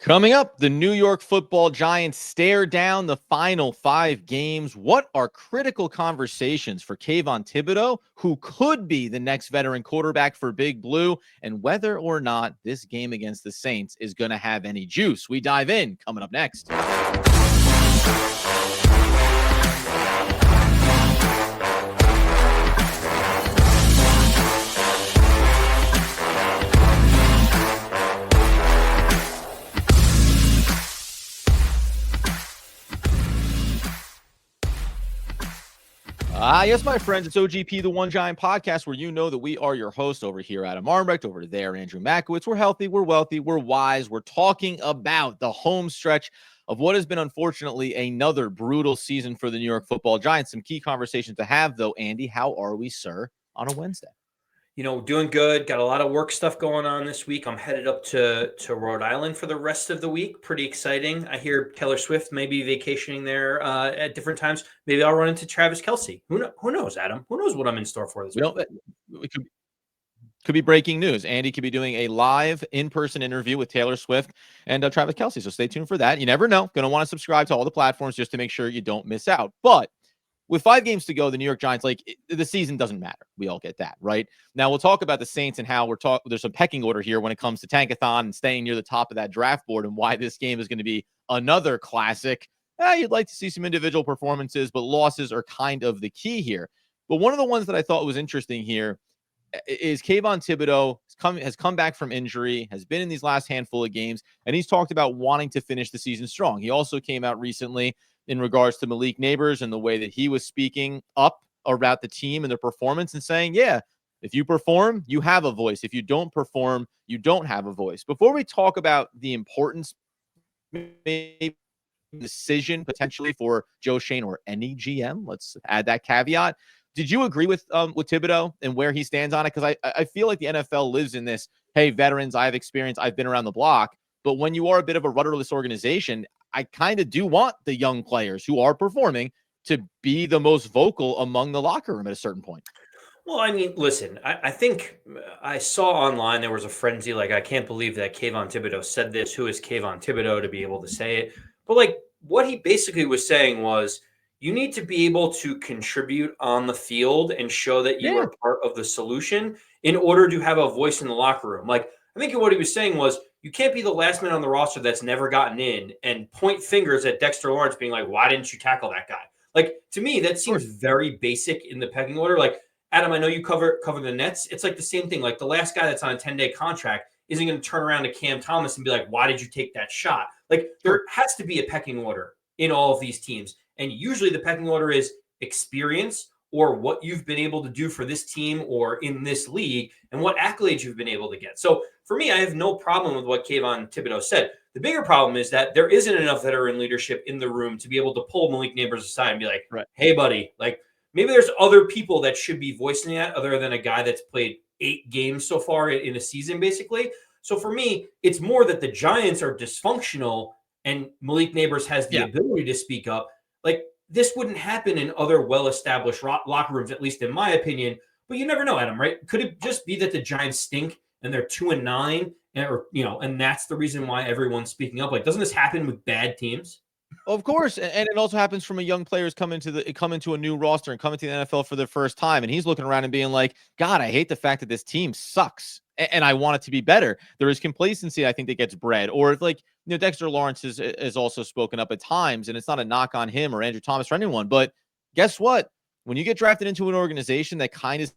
Coming up, the New York Football Giants stare down the final 5 games. What are critical conversations for Kayvon Thibodeaux, who could be the next veteran quarterback for Big Blue, and whether or not this game against the Saints is going to have any juice? We dive in coming up next. Yes, my friends, it's OGP, the One Giant Podcast, where you know that we are your host. Over here, Adam Armbrecht, over there, Andrew Makowitz. We're healthy, we're wealthy, we're wise. We're talking about the home stretch of what has been, unfortunately, another brutal season for the New York Football Giants. Some key conversations to have, though. Andy, how are we, sir, on a Wednesday? Doing good. Got a lot of work stuff going on this week. I'm headed up to Rhode Island for the rest of the week. Pretty exciting. I hear Taylor Swift may be vacationing there at different times. Maybe I'll run into Travis Kelce. Who knows, Adam? Who knows what I'm in store for this week? It could be breaking news. Andy could be doing a live in-person interview with Taylor Swift and Travis Kelce. So stay tuned for that. You never know. Going to want to subscribe to all the platforms just to make sure you don't miss out. But with 5 games to go, the New York Giants, the season doesn't matter. We all get that, right? Now, we'll talk about the Saints and how there's a pecking order here when it comes to Tankathon and staying near the top of that draft board and why this game is going to be another classic. You'd like to see some individual performances, but losses are kind of the key here. But one of the ones that I thought was interesting here is Kayvon Thibodeaux has come back from injury, has been in these last handful of games, and he's talked about wanting to finish the season strong. He also came out recently in regards to Malik Neighbors and the way that he was speaking up about the team and their performance and saying, yeah, if you perform, you have a voice. If you don't perform, you don't have a voice. Before we talk about the importance, maybe decision potentially for Joe Schoen or any GM, let's add that caveat. Did you agree with Thibodeaux and where he stands on it? Because I feel like the NFL lives in this, hey, veterans, I have experience, I've been around the block. But when you are a bit of a rudderless organization, I kind of do want the young players who are performing to be the most vocal among the locker room at a certain point. Well, I mean, listen, I think I saw online there was a frenzy. Like, I can't believe that Kayvon Thibodeaux said this. Who is Kayvon Thibodeaux to be able to say it? But what he basically was saying was, you need to be able to contribute on the field and show that you are part of the solution in order to have a voice in the locker room. I think what he was saying was, you can't be the last man on the roster that's never gotten in and point fingers at Dexter Lawrence being like, why didn't you tackle that guy? To me, that seems very basic in the pecking order. Adam, I know you cover the Nets. It's the same thing. The last guy that's on a 10-day contract isn't going to turn around to Cam Thomas and be like, why did you take that shot? There has to be a pecking order in all of these teams. And usually the pecking order is experience or what you've been able to do for this team or in this league and what accolades you've been able to get. So for me, I have no problem with what Kayvon Thibodeaux said. The bigger problem is that there isn't enough veteran leadership in the room to be able to pull Malik Neighbors aside and be like, right, hey, buddy, maybe there's other people that should be voicing that other than a guy that's played 8 games so far in a season, basically. So for me, it's more that the Giants are dysfunctional and Malik Neighbors has the ability to speak up. This wouldn't happen in other well-established locker rooms, at least in my opinion. But you never know, Adam, right? Could it just be that the Giants stink and they're 2-9, and that's the reason why everyone's speaking up? Doesn't this happen with bad teams? Of course, and it also happens from a young players come into a new roster and come into the NFL for the first time, and he's looking around and being like, God, I hate the fact that this team sucks, and I want it to be better. There is complacency, I think, that gets bred, or if Dexter Lawrence is also spoken up at times, and it's not a knock on him or Andrew Thomas or anyone, but guess what? When you get drafted into an organization that kind of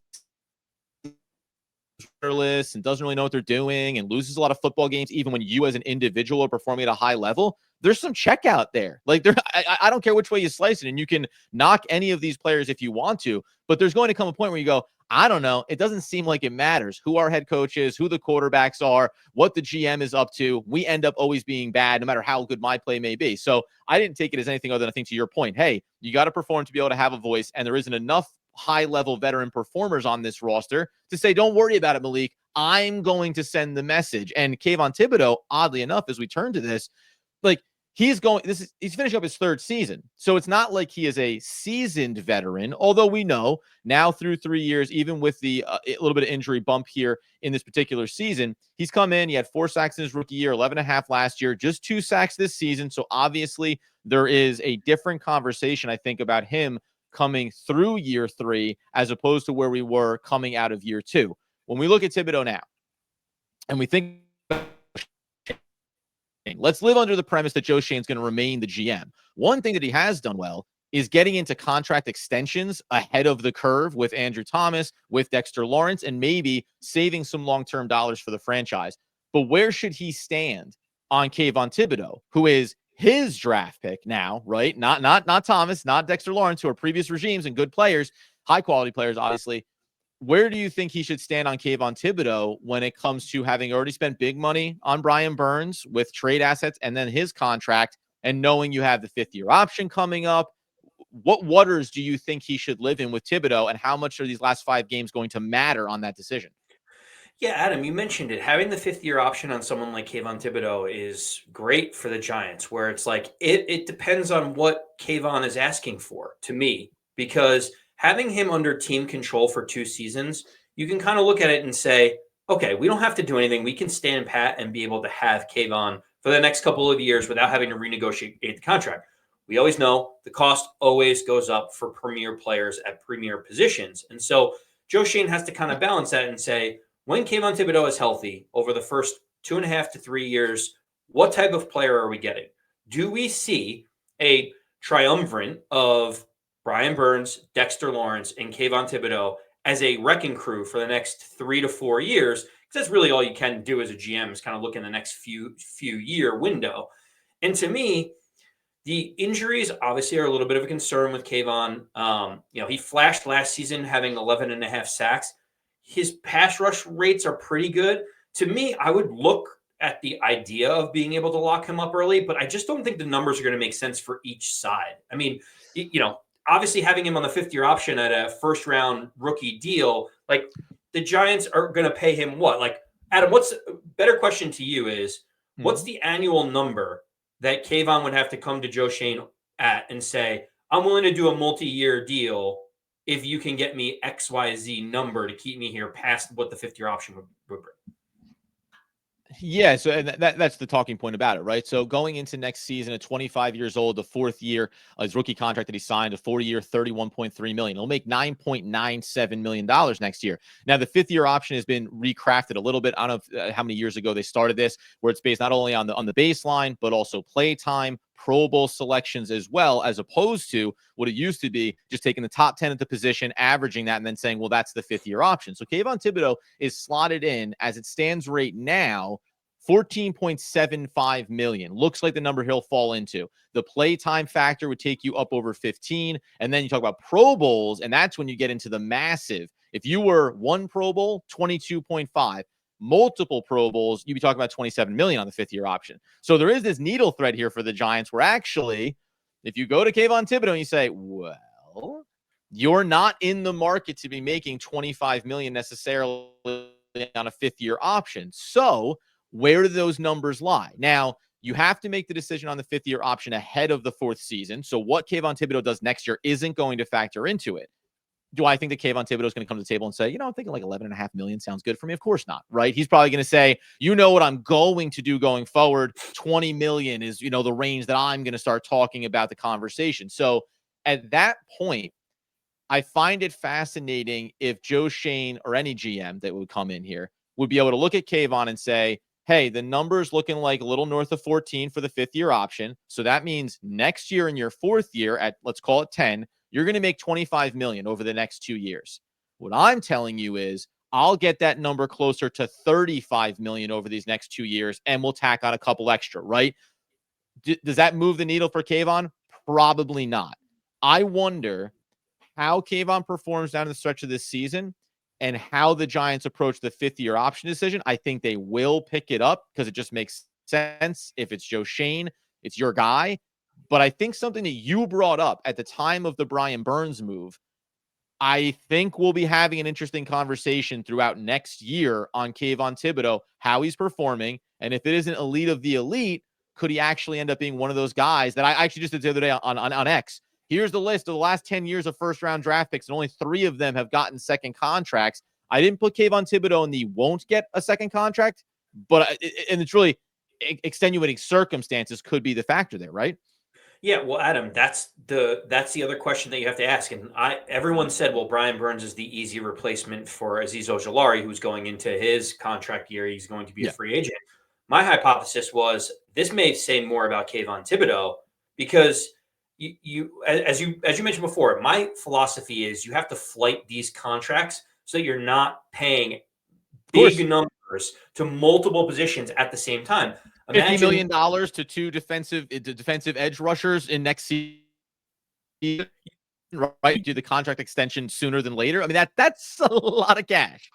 and doesn't really know what they're doing and loses a lot of football games, even when you as an individual are performing at a high level, there's some check out there. I don't care which way you slice it, and you can knock any of these players if you want to, but there's going to come a point where you go, I don't know. It doesn't seem like it matters who our head coach is, who the quarterbacks are, what the GM is up to. We end up always being bad, no matter how good my play may be. So I didn't take it as anything other than, I think, to your point, hey, you got to perform to be able to have a voice, and there isn't enough high-level veteran performers on this roster to say, don't worry about it, Malik. I'm going to send the message. And Kayvon Thibodeaux, oddly enough, as we turn to this, he's finishing up his third season. So it's not like he is a seasoned veteran, although we know now through 3 years, even with the a little bit of injury bump here in this particular season, he's come in, he had 4 sacks in his rookie year, 11 and a half last year, just 2 sacks this season. So obviously there is a different conversation, I think, about him coming through year 3 as opposed to where we were coming out of year 2. When we look at Thibodeaux now and we think, let's live under the premise that Joe Schoen's going to remain the GM. One thing that he has done well is getting into contract extensions ahead of the curve with Andrew Thomas, with Dexter Lawrence, and maybe saving some long-term dollars for the franchise. But where should he stand on Kayvon Thibodeaux, who is his draft pick now, right? Not Thomas, not Dexter Lawrence, who are previous regimes and good players, high-quality players, obviously. Where do you think he should stand on Kayvon Thibodeaux when it comes to having already spent big money on Brian Burns with trade assets and then his contract, and knowing you have the 5th-year option coming up? What waters do you think he should live in with Thibodeaux, and how much are these last 5 games going to matter on that decision? Yeah, Adam, you mentioned it. Having the 5th-year option on someone like Kayvon Thibodeaux is great for the Giants, where it's like it depends on what Kayvon is asking for, to me, because having him under team control for 2 seasons, you can kind of look at it and say, okay, we don't have to do anything. We can stand pat and be able to have Kayvon for the next couple of years without having to renegotiate the contract. We always know the cost always goes up for premier players at premier positions. And so Joe Schoen has to kind of balance that and say, when Kayvon Thibodeaux is healthy over the first 2.5 to 3 years, what type of player are we getting? Do we see a triumvirate of Brian Burns, Dexter Lawrence, and Kayvon Thibodeaux as a wrecking crew for the next 3 to 4 years? Because that's really all you can do as a GM, is kind of look in the next few year window. And to me, the injuries obviously are a little bit of a concern with Kayvon. He flashed last season having 11 and a half sacks. His pass rush rates are pretty good. To me, I would look at the idea of being able to lock him up early, but I just don't think the numbers are going to make sense for each side. I mean, obviously having him on the 5th-year option at a first-round rookie deal, like, the Giants are going to pay him what? Like, Adam, what's a better question to you is, what's the annual number that Kayvon would have to come to Joe Schoen at and say, I'm willing to do a multi-year deal if you can get me XYZ number to keep me here past what the 5th-year option would bring? Yeah, so and that's the talking point about it, right? So going into next season, at 25 years old, the 4th year, his rookie contract that he signed, a 4-year, $31.3 million. He'll make $9.97 million next year. Now, the 5th-year option has been recrafted a little bit. I don't know how many years ago they started this, where it's based not only on the baseline, but also play time, Pro Bowl selections, as well, as opposed to what it used to be, just taking the top 10 at the position, averaging that, and then saying, well, that's the 5th-year option. So Kayvon Thibodeaux is slotted in, as it stands right now, $14.75 million. Looks like the number he'll fall into. The play time factor would take you up over 15. And then you talk about Pro Bowls, and that's when you get into the massive. If you were 1 Pro Bowl, 22.5. Multiple Pro Bowls, you'd be talking about $27 million on the 5th-year option. So there is this needle thread here for the Giants, where actually, if you go to Kayvon Thibodeaux and you say, well, you're not in the market to be making $25 million necessarily on a 5th-year option. So where do those numbers lie? Now, you have to make the decision on the 5th-year option ahead of the 4th season. So what Kayvon Thibodeaux does next year isn't going to factor into it. Do I think that Kayvon Thibodeaux is going to come to the table and say, I'm thinking like 11.5 million sounds good for me? Of course not, right? He's probably going to say, what I'm going to do going forward, 20 million is, the range that I'm going to start talking about the conversation. So at that point, I find it fascinating if Joe Schoen or any GM that would come in here would be able to look at Kayvon and say, hey, the number's looking like a little north of 14 for the 5th-year option. So that means next year in your 4th year at, let's call it 10, you're going to make $25 million over the next 2 years. What I'm telling you is I'll get that number closer to $35 million over these next 2 years, and we'll tack on a couple extra, right? Does that move the needle for Kayvon? Probably not. I wonder how Kayvon performs down the stretch of this season and how the Giants approach the 5th-year option decision. I think they will pick it up because it just makes sense. If it's Joe Schoen, it's your guy. But I think something that you brought up at the time of the Brian Burns move, I think we'll be having an interesting conversation throughout next year on Kayvon Thibodeaux, how he's performing. And if it isn't elite of the elite, could he actually end up being one of those guys that I actually just did the other day on X? Here's the list of the last 10 years of first-round draft picks, and only 3 of them have gotten second contracts. I didn't put Kayvon Thibodeaux in the won't get a second contract, but and it's really extenuating circumstances could be the factor there, right? Yeah, well, Adam, that's the other question that you have to ask. And everyone said, well, Brian Burns is the easy replacement for Azeez Ojulari, who's going into his contract year. He's going to be a free agent. My hypothesis was this may say more about Kayvon Thibodeaux because as you mentioned before, my philosophy is you have to flight these contracts so that you're not paying big numbers to multiple positions at the same time. $50 million to 2 defensive edge rushers in next season, right? Do the contract extension sooner than later. I mean, that's a lot of cash.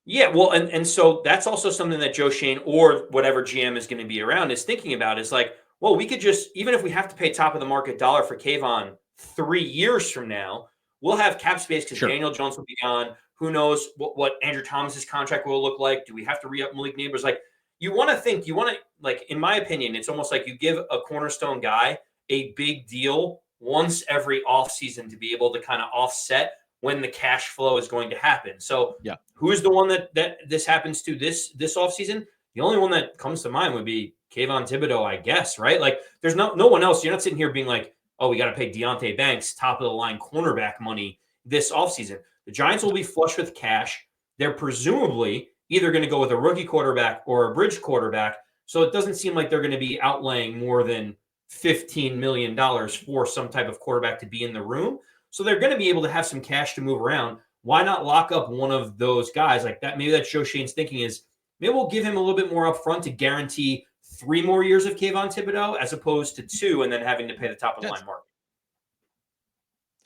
Yeah, well, and so that's also something that Joe Schoen or whatever GM is going to be around is thinking about is like, well, we could just, even if we have to pay top of the market dollar for Kayvon 3 years from now, we'll have cap space because Daniel Jones will be gone. Who knows what Andrew Thomas's contract will look like? Do we have to re-up Malik Neighbors? Like, you want to, like, in my opinion, it's almost like you give a cornerstone guy a big deal once every offseason to be able to kind of offset when the cash flow is going to happen. So who's the one that this happens to this offseason? The only one that comes to mind would be Kayvon Thibodeaux, I guess, right? Like there's no one else. You're not sitting here being like, oh, we got to pay Deonte Banks top of the line cornerback money this offseason. The Giants will be flush with cash. They're presumably either going to go with a rookie quarterback or a bridge quarterback. So it doesn't seem like they're going to be outlaying more than $15 million for some type of quarterback to be in the room. So they're going to be able to have some cash to move around. Why not lock up one of those guys like that? Maybe that's Joe Schoen's thinking is maybe we'll give him a little bit more upfront to guarantee 3 more years of Kayvon Thibodeaux as opposed to 2 and then having to pay the top of the line market.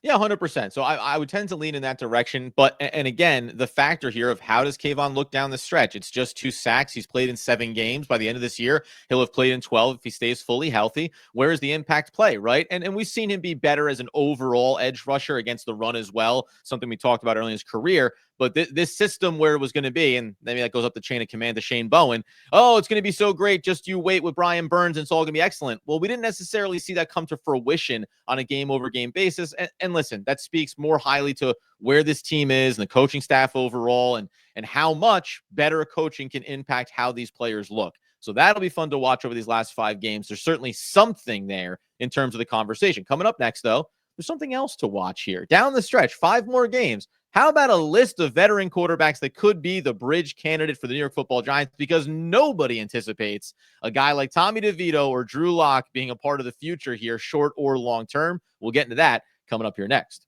Yeah, 100%. So I would tend to lean in that direction. But, and again, the factor here of how does Kayvon look down the stretch? It's just 2 sacks. He's played in 7 games. By the end of this year, he'll have played in 12 if he stays fully healthy. Where is the impact play, right? And we've seen him be better as an overall edge rusher against the run as well, something we talked about early in his career. But this system where it was going to be, and maybe that goes up the chain of command to Shane Bowen, oh, it's going to be so great, just you wait with Brian Burns and it's all going to be excellent. Well, we didn't necessarily see that come to fruition on a game-over-game basis. And listen, that speaks more highly to where this team is and the coaching staff overall and how much better coaching can impact how these players look. So that'll be fun to watch over these last 5 games. There's certainly something there in terms of the conversation. Coming up next, though, there's something else to watch here. Down the stretch, 5 more games. How about a list of veteran quarterbacks that could be the bridge candidate for the New York Football Giants? Because nobody anticipates a guy like Tommy DeVito or Drew Lock being a part of the future here, short or long term. We'll get into that coming up here next.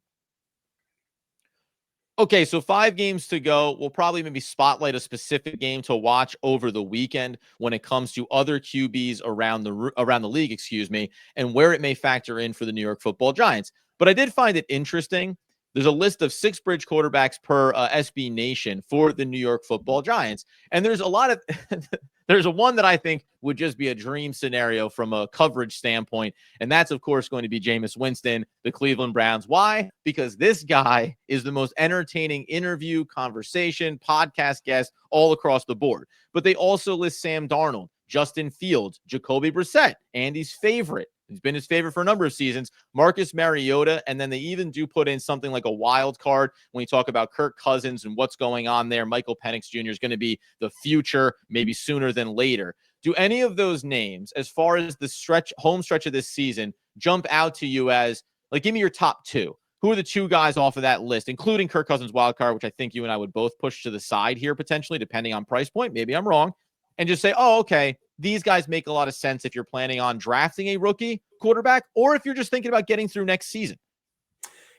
Okay, so 5 games to go. We'll probably maybe spotlight a specific game to watch over the weekend when it comes to other QBs around the league, and where it may factor in for the New York Football Giants. But I did find it interesting. There's a list of 6 bridge quarterbacks per SB Nation for the New York Football Giants. And there's a lot of there's a one that I think would just be a dream scenario from a coverage standpoint. And that's, of course, going to be Jameis Winston, the Cleveland Browns. Why? Because this guy is the most entertaining interview, conversation, podcast guest all across the board. But they also list Sam Darnold, Justin Fields, Jacoby Brissett, Andy's favorite. He's been his favorite for a number of seasons, Marcus Mariota, and then they even do put in something like a wild card when you talk about Kirk Cousins and what's going on there. Michael Penix Jr. is going to be the future, maybe sooner than later. Do any of those names, as far as the home stretch of this season, jump out to you as, like, give me your top 2? Who are the 2 guys off of that list, including Kirk Cousins wild card, which I think you and I would both push to the side here potentially, depending on price point. Maybe I'm wrong. And just say, oh, okay, these guys make a lot of sense if you're planning on drafting a rookie quarterback or if you're just thinking about getting through next season.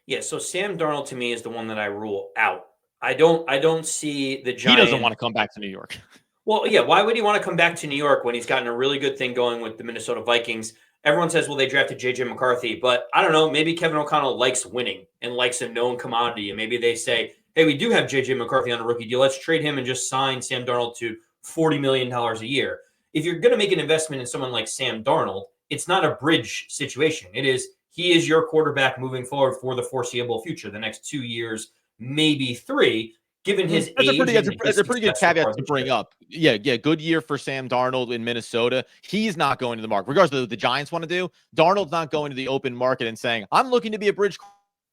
Yeah, so Sam Darnold to me is the one that I rule out. I don't see the Giants. He doesn't want to come back to New York. Well, yeah, why would he want to come back to New York when he's gotten a really good thing going with the Minnesota Vikings? Everyone says, well, they drafted J.J. McCarthy, but I don't know, maybe Kevin O'Connell likes winning and likes a known commodity, and maybe they say, hey, we do have J.J. McCarthy on a rookie deal. Let's trade him and just sign Sam Darnold to $40 million a year. If you're going to make an investment in someone like Sam Darnold, it's not a bridge situation. He is your quarterback moving forward for the foreseeable future, the next 2 years, maybe 3. given his That's age and his a pretty good success so caveat far to this bring year. up. Yeah, good year for Sam Darnold in Minnesota. He's not going to the market, regardless of what the Giants want to do. Darnold's not going to the open market and saying, I'm looking to be a bridge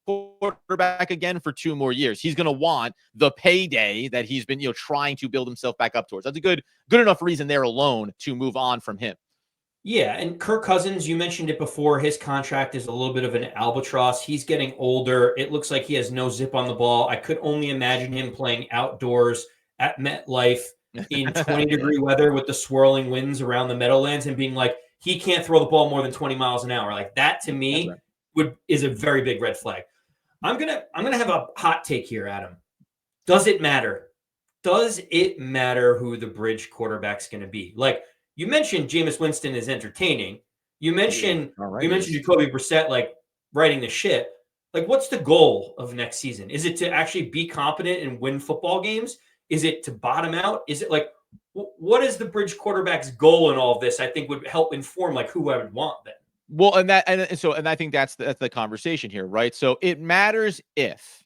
quarterback again for 2 more years. He's going to want the payday that he's been, trying to build himself back up towards. That's a good enough reason there alone to move on from him. Yeah, and Kirk Cousins, you mentioned it before. His contract is a little bit of an albatross. He's getting older. It looks like he has no zip on the ball. I could only imagine him playing outdoors at MetLife in 20-degree weather with the swirling winds around the Meadowlands and being like, he can't throw the ball more than 20 miles an hour. Like that to me is a very big red flag. I'm gonna have a hot take here, Adam. Does it matter? Does it matter who the bridge quarterback's going to be? Like you mentioned, Jameis Winston is entertaining. You mentioned Jacoby Brissett like writing the shit. Like, what's the goal of next season? Is it to actually be competent and win football games? Is it to bottom out? Is it like what is the bridge quarterback's goal in all of this? I think would help inform like who I would want then. Well, and I think that's the conversation here, right? So it matters if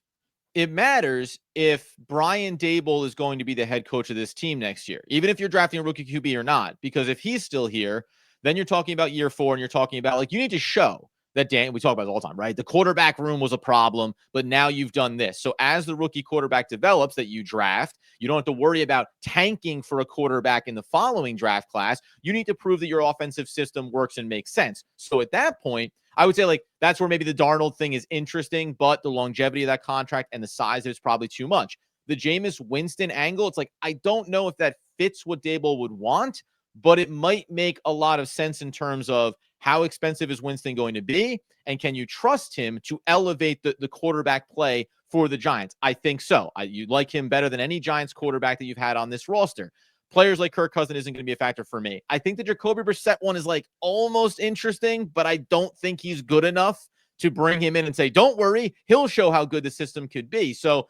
Brian Daboll is going to be the head coach of this team next year, even if you're drafting a rookie QB or not, because if he's still here, then you're talking about year 4 and you're talking about like, you need to show that we talk about it all the time, right? The quarterback room was a problem, but now you've done this. So as the rookie quarterback develops that you draft, you don't have to worry about tanking for a quarterback in the following draft class. You need to prove that your offensive system works and makes sense. So at that point, I would say like that's where maybe the Darnold thing is interesting, but the longevity of that contract and the size of it's probably too much. The Jameis Winston angle, it's like, I don't know if that fits what Daboll would want, but it might make a lot of sense in terms of how expensive is Winston going to be, and can you trust him to elevate the quarterback play for the Giants? I think so. You like him better than any Giants quarterback that you've had on this roster. Players like Kirk Cousins isn't going to be a factor for me. I think the Jacoby Brissett one is like almost interesting, but I don't think he's good enough to bring him in and say, don't worry, he'll show how good the system could be. So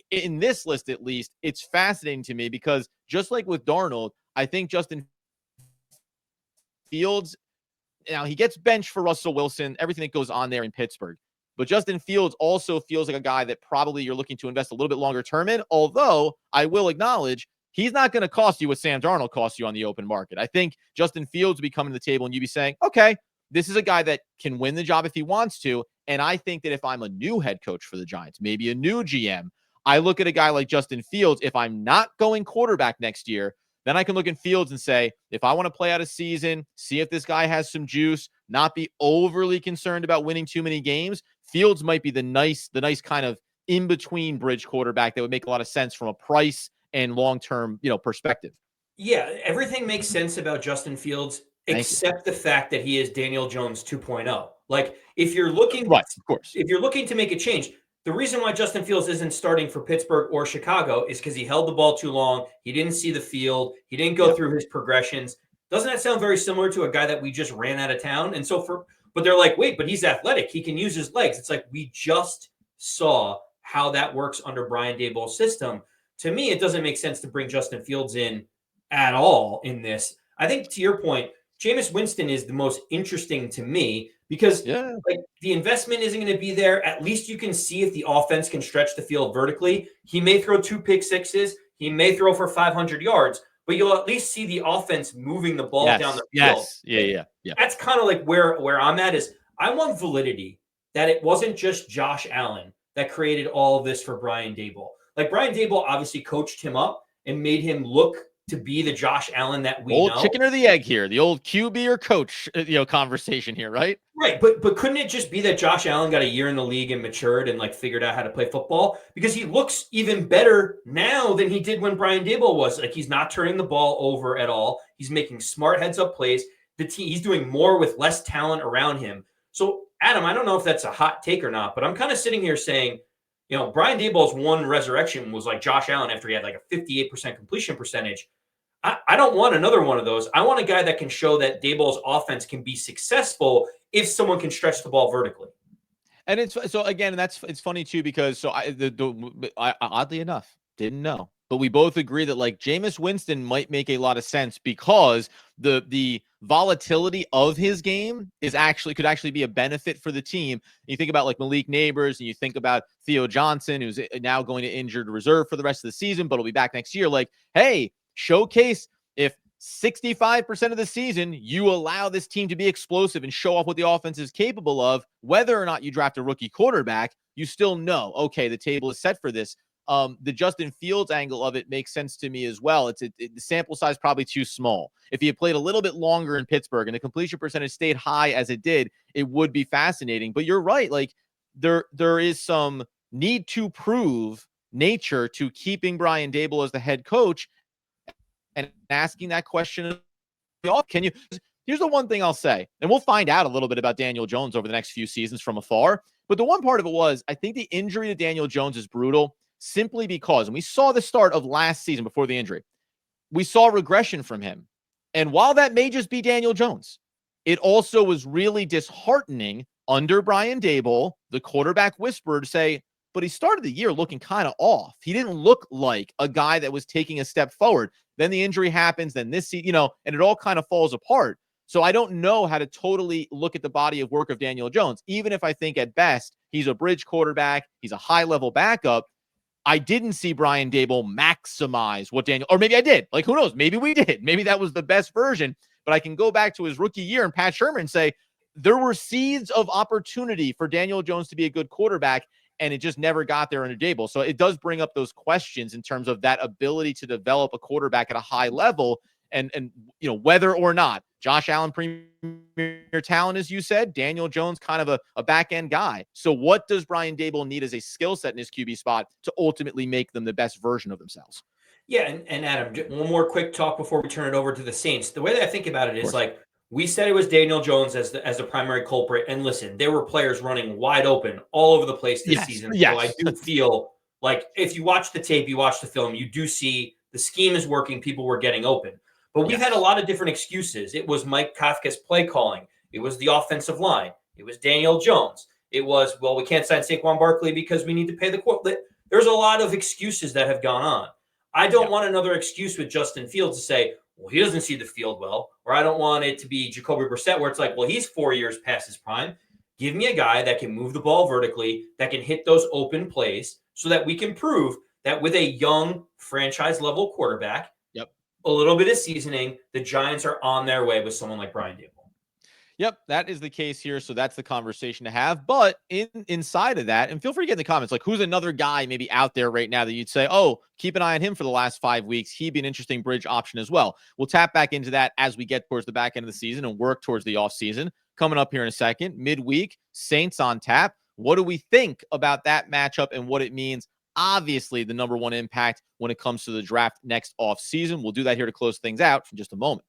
in this list, at least, it's fascinating to me because just like with Darnold, I think Justin Fields, now he gets benched for Russell Wilson, everything that goes on there in Pittsburgh. But Justin Fields also feels like a guy that probably you're looking to invest a little bit longer term in, although I will acknowledge he's not going to cost you what Sam Darnold costs you on the open market. I think Justin Fields would be coming to the table and you'd be saying, okay, this is a guy that can win the job if he wants to. And I think that if I'm a new head coach for the Giants, maybe a new GM, I look at a guy like Justin Fields. If I'm not going quarterback next year, then I can look at Fields and say, if I want to play out a season, see if this guy has some juice, not be overly concerned about winning too many games, Fields might be the nice kind of in-between bridge quarterback that would make a lot of sense from a price and long-term, perspective. Yeah, everything makes sense about Justin Fields except the fact that he is Daniel Jones 2.0. Like if you're looking right, of course. If you're looking to make a change, the reason why Justin Fields isn't starting for Pittsburgh or Chicago is because he held the ball too long. He didn't see the field. He didn't go through his progressions. Doesn't that sound very similar to a guy that we just ran out of town? And so but they're like, wait, but he's athletic. He can use his legs. It's like we just saw how that works under Brian Daboll's system. To me, it doesn't make sense to bring Justin Fields in at all in this. I think to your point, Jameis Winston is the most interesting to me because like the investment isn't going to be there. At least you can see if the offense can stretch the field vertically. He may throw 2 pick sixes. He may throw for 500 yards, but you'll at least see the offense moving the ball down the field. Yeah. That's kind of like where I'm at is I want validity that it wasn't just Josh Allen that created all of this for Brian Daboll. Like Brian Daboll obviously coached him up and made him look to be the Josh Allen that we know. Chicken or the egg here, the old QB or coach, conversation here, right? Right, but couldn't it just be that Josh Allen got a year in the league and matured and like figured out how to play football? Because he looks even better now than he did when Brian Daboll was. Like he's not turning the ball over at all. He's making smart heads-up plays. He's doing more with less talent around him. So, Adam, I don't know if that's a hot take or not, but I'm kind of sitting here saying, Brian Daboll's one resurrection was like Josh Allen after he had like a 58% completion percentage. I don't want another one of those. I want a guy that can show that Daboll's offense can be successful if someone can stretch the ball vertically. And it's so again, it's funny too because I oddly enough didn't know but we both agree that like Jameis Winston might make a lot of sense because the volatility of his game could actually be a benefit for the team. You think about like Malik Neighbors, and you think about Theo Johnson, who's now going to injured reserve for the rest of the season, but will be back next year. Like, hey, showcase if 65% of the season you allow this team to be explosive and show off what the offense is capable of, whether or not you draft a rookie quarterback, you still know, okay, the table is set for this. The Justin Fields angle of it makes sense to me as well. The sample size probably too small. If he had played a little bit longer in Pittsburgh and the completion percentage stayed high as it did, it would be fascinating. But you're right. Like there is some need to prove nature to keeping Brian Daboll as the head coach and asking that question. Can you? Here's the one thing I'll say, and we'll find out a little bit about Daniel Jones over the next few seasons from afar. But the one part of it was, I think the injury to Daniel Jones is brutal simply because, and we saw the start of last season before the injury, we saw regression from him. And while that may just be Daniel Jones, it also was really disheartening under Brian Daboll, the quarterback whisperer, to say, but he started the year looking kind of off. He didn't look like a guy that was taking a step forward. Then the injury happens, then this, and it all kind of falls apart. So I don't know how to totally look at the body of work of Daniel Jones, even if I think at best he's a bridge quarterback, he's a high-level backup. I didn't see Brian Daboll maximize what or maybe I did. Like, who knows? Maybe we did. Maybe that was the best version. But I can go back to his rookie year and Pat Shermer and say there were seeds of opportunity for Daniel Jones to be a good quarterback, and it just never got there under Daboll. So it does bring up those questions in terms of that ability to develop a quarterback at a high level, and whether or not Josh Allen, premier talent, as you said, Daniel Jones, kind of a back-end guy. So what does Brian Daboll need as a skill set in his QB spot to ultimately make them the best version of themselves? Yeah, and Adam, one more quick talk before we turn it over to the Saints. The way that I think about it is like, we said it was Daniel Jones as the primary culprit. And listen, there were players running wide open all over the place this season. Yes. So I do feel like if you watch the tape, you watch the film, you do see the scheme is working. People were getting open. But we've had a lot of different excuses. It was Mike Kafka's play calling. It was the offensive line. It was Daniel Jones. It was, well, we can't sign Saquon Barkley because we need to pay the court. There's a lot of excuses that have gone on. I don't want another excuse with Justin Fields to say, well, he doesn't see the field well, or I don't want it to be Jacoby Brissett where it's like, well, he's 4 years past his prime. Give me a guy that can move the ball vertically, that can hit those open plays so that we can prove that with a young franchise-level quarterback, a little bit of seasoning, the Giants are on their way with someone like Brian Daboll. Yep, that is the case here. So that's the conversation to have. But inside of that, and feel free to get in the comments, like who's another guy maybe out there right now that you'd say, oh, keep an eye on him for the last 5 weeks. He'd be an interesting bridge option as well. We'll tap back into that as we get towards the back end of the season and work towards the offseason. Coming up here in a second, midweek, Saints on tap. What do we think about that matchup and what it means? Obviously, the number one impact when it comes to the draft next offseason. We'll do that here to close things out in just a moment.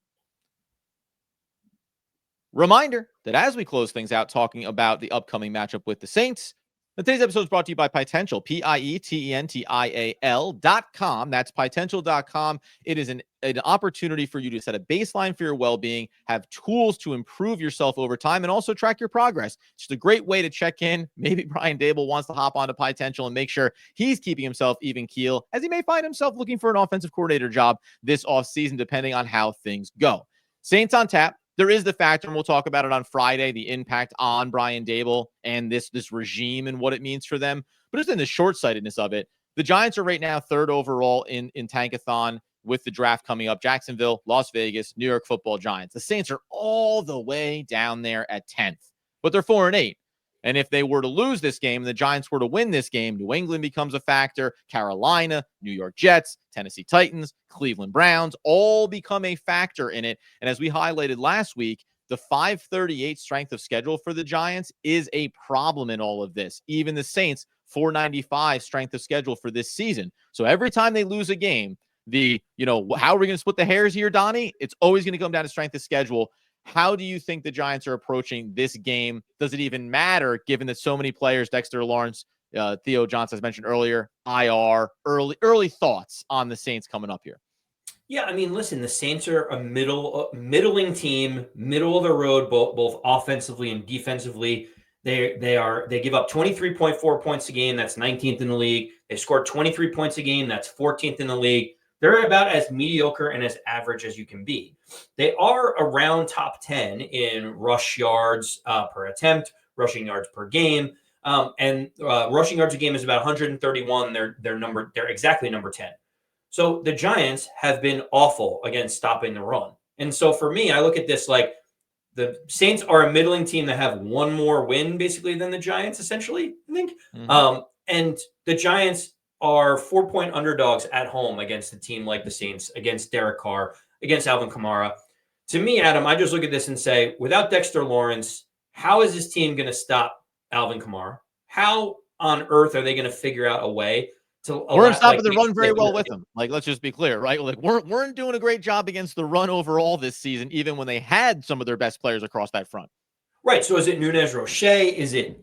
Reminder that as we close things out talking about the upcoming matchup with the Saints, today's episode is brought to you by Potential, Pietential.com. That's Potential.com. It is an opportunity for you to set a baseline for your well-being, have tools to improve yourself over time, and also track your progress. It's just a great way to check in. Maybe Brian Daboll wants to hop onto Potential and make sure he's keeping himself even keel, as he may find himself looking for an offensive coordinator job this offseason, depending on how things go. Saints on tap. There is the factor, and we'll talk about it on Friday, the impact on Brian Daboll and this regime and what it means for them. But just in the short-sightedness of it, the Giants are right now third overall in Tankathon with the draft coming up. Jacksonville, Las Vegas, New York Football Giants. The Saints are all the way down there at 10th, but they're 4-8. And if they were to lose this game and the Giants were to win this game, New England becomes a factor. Carolina, New York Jets, Tennessee Titans, Cleveland Browns all become a factor in it. And as we highlighted last week, the 538 strength of schedule for the Giants is a problem in all of this. Even the Saints, 495 strength of schedule for this season. So every time they lose a game, how are we going to split the hairs here, Donnie? It's always going to come down to strength of schedule. How do you think the Giants are approaching this game? Does it even matter, given that so many players, Dexter Lawrence, Theo Johnson, as mentioned earlier, IR, early thoughts on the Saints coming up here? Yeah, I mean, listen, the Saints are a middling team, middle of the road, both offensively and defensively. They give up 23.4 points a game. That's 19th in the league. They scored 23 points a game. That's 14th in the league. They're about as mediocre and as average as you can be. They are around top 10 in rush yards per attempt, rushing yards per game. And rushing yards a game is about 131. They're exactly number 10. So the Giants have been awful against stopping the run. And so for me, I look at this like the Saints are a middling team that have one more win basically than the Giants, essentially, I think. And the Giants are 4-point underdogs at home against a team like the Saints, against Derek Carr, against Alvin Kamara. To me, Adam, I just look at this and say, without Dexter Lawrence, how is this team going to stop Alvin Kamara? How on earth are they going to figure out a way to weren't stopping the run very well with them. Like, let's just be clear, right? Like, weren't doing a great job against the run overall this season, even when they had some of their best players across that front. Right. So is it Nunez Roche? Is it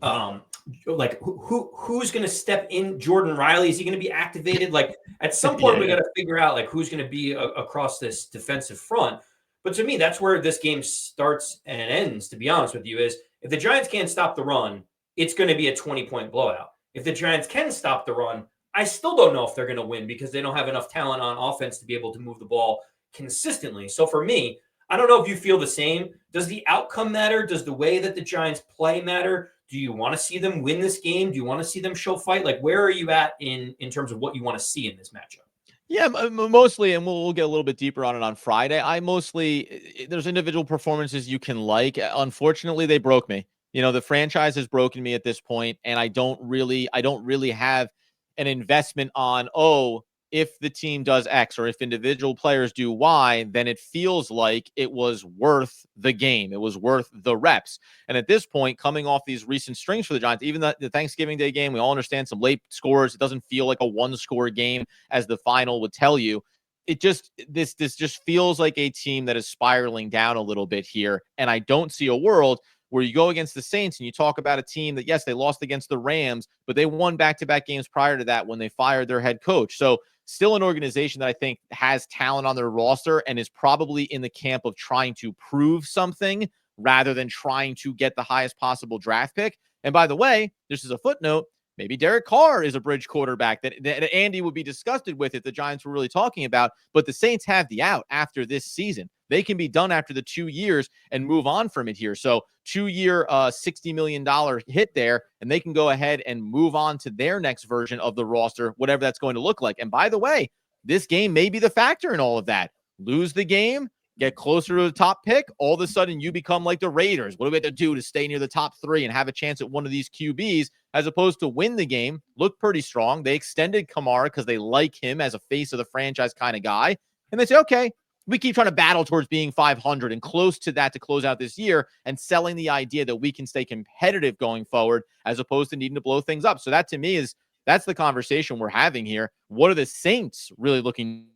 like who's going to step in? Jordan Riley, is he going to be activated? Like at some point we got to figure out like who's going to be across this defensive front. But to me, that's where this game starts and ends, to be honest with you, is if the Giants can't stop the run, it's going to be a 20-point blowout. If the Giants can stop the run, I still don't know if they're going to win because they don't have enough talent on offense to be able to move the ball consistently. So for me, I don't know if you feel the same. Does the outcome matter? Does the way that the Giants play matter? Do you want to see them win this game? Do you want to see them show fight? Like, where are you at in terms of what you want to see in this matchup? Yeah, mostly, and we'll get a little bit deeper on it on Friday. There's individual performances you can like. Unfortunately, they broke me. The franchise has broken me at this point, and I don't really have an investment on, if the team does X or if individual players do Y, then it feels like it was worth the game. It was worth the reps. And at this point, coming off these recent strings for the Giants, even the Thanksgiving Day game, we all understand some late scores. It doesn't feel like a one-score game as the final would tell you. This just feels like a team that is spiraling down a little bit here. And I don't see a world where you go against the Saints and you talk about a team that, yes, they lost against the Rams, but they won back-to-back games prior to that when they fired their head coach. So still an organization that I think has talent on their roster and is probably in the camp of trying to prove something rather than trying to get the highest possible draft pick. And by the way, just as a footnote, maybe Derek Carr is a bridge quarterback that Andy would be disgusted with if the Giants were really talking about, but the Saints have the out after this season. They can be done after the 2 years and move on from it here. So 2-year, $60 million hit there, and they can go ahead and move on to their next version of the roster, whatever that's going to look like. And by the way, this game may be the factor in all of that. Lose the game, get closer to the top pick, all of a sudden you become like the Raiders. What do we have to do to stay near the top 3 and have a chance at one of these QBs, as opposed to win the game, look pretty strong. They extended Kamara because they like him as a face of the franchise kind of guy. And they say, okay, we keep trying to battle towards being 500 and close to that to close out this year and selling the idea that we can stay competitive going forward as opposed to needing to blow things up. So that to me that's the conversation we're having here. What are the Saints really looking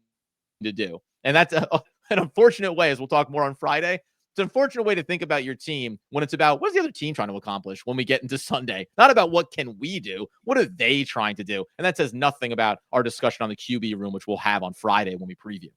to do? And that's an unfortunate way, as we'll talk more on Friday. It's an unfortunate way to think about your team when it's about what's the other team trying to accomplish when we get into Sunday, not about what can we do, what are they trying to do? And that says nothing about our discussion on the QB room, which we'll have on Friday when we preview.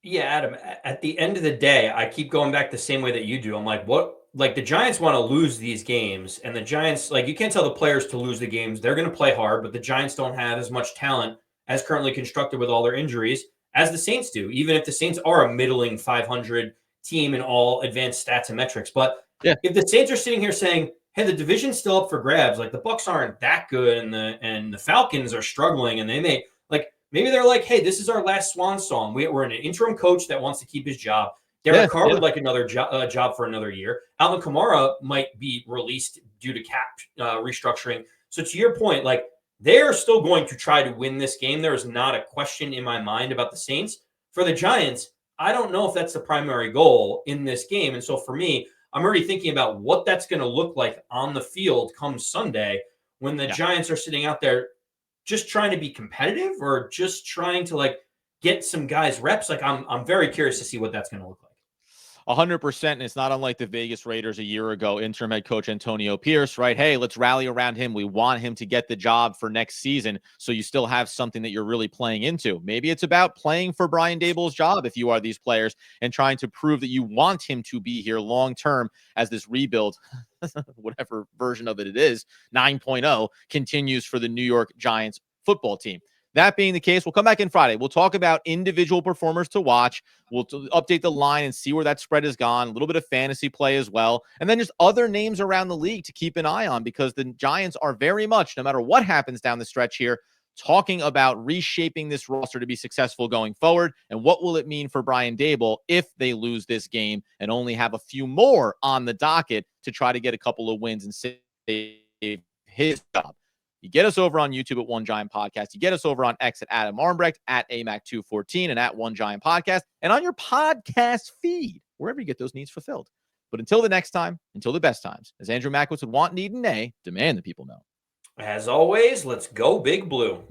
Yeah, Adam, at the end of the day, I keep going back the same way that you do. I'm like, what? Like the Giants want to lose these games, and the Giants, like you can't tell the players to lose the games. They're going to play hard, but the Giants don't have as much talent as currently constructed with all their injuries as the Saints do, even if the Saints are a middling 500 team in all advanced stats and metrics. But if the Saints are sitting here saying, hey, the division's still up for grabs, like the Bucks aren't that good and the Falcons are struggling and they may like maybe they're like, hey, this is our last swan song. We're in an interim coach that wants to keep his job. Derek Carr would like another job for another year. Alvin Kamara might be released due to cap restructuring. So to your point, like they are still going to try to win this game. There is not a question in my mind about the Saints. For the Giants, I don't know if that's the primary goal in this game. And so for me, I'm already thinking about what that's going to look like on the field come Sunday when the Giants are sitting out there just trying to be competitive or just trying to like get some guys reps. Like I'm very curious to see what that's going to look like. 100%. And it's not unlike the Vegas Raiders a year ago, interim head coach Antonio Pierce, right? Hey, let's rally around him. We want him to get the job for next season. So you still have something that you're really playing into. Maybe it's about playing for Brian Daboll's job if you are these players and trying to prove that you want him to be here long-term as this rebuild, whatever version of it is, 9.0 continues for the New York Giants football team. That being the case, we'll come back in Friday. We'll talk about individual performers to watch. We'll update the line and see where that spread has gone. A little bit of fantasy play as well. And then just other names around the league to keep an eye on, because the Giants are very much, no matter what happens down the stretch here, talking about reshaping this roster to be successful going forward. And what will it mean for Brian Daboll if they lose this game and only have a few more on the docket to try to get a couple of wins and save his job? You get us over on YouTube at One Giant Podcast. You get us over on X at Adam Armbrecht, at AMAC214, and at One Giant Podcast, and on your podcast feed, wherever you get those needs fulfilled. But until the next time, until the best times, as Andrew Mackowitz would want, need, and nay, demand that people know. As always, let's go Big Blue.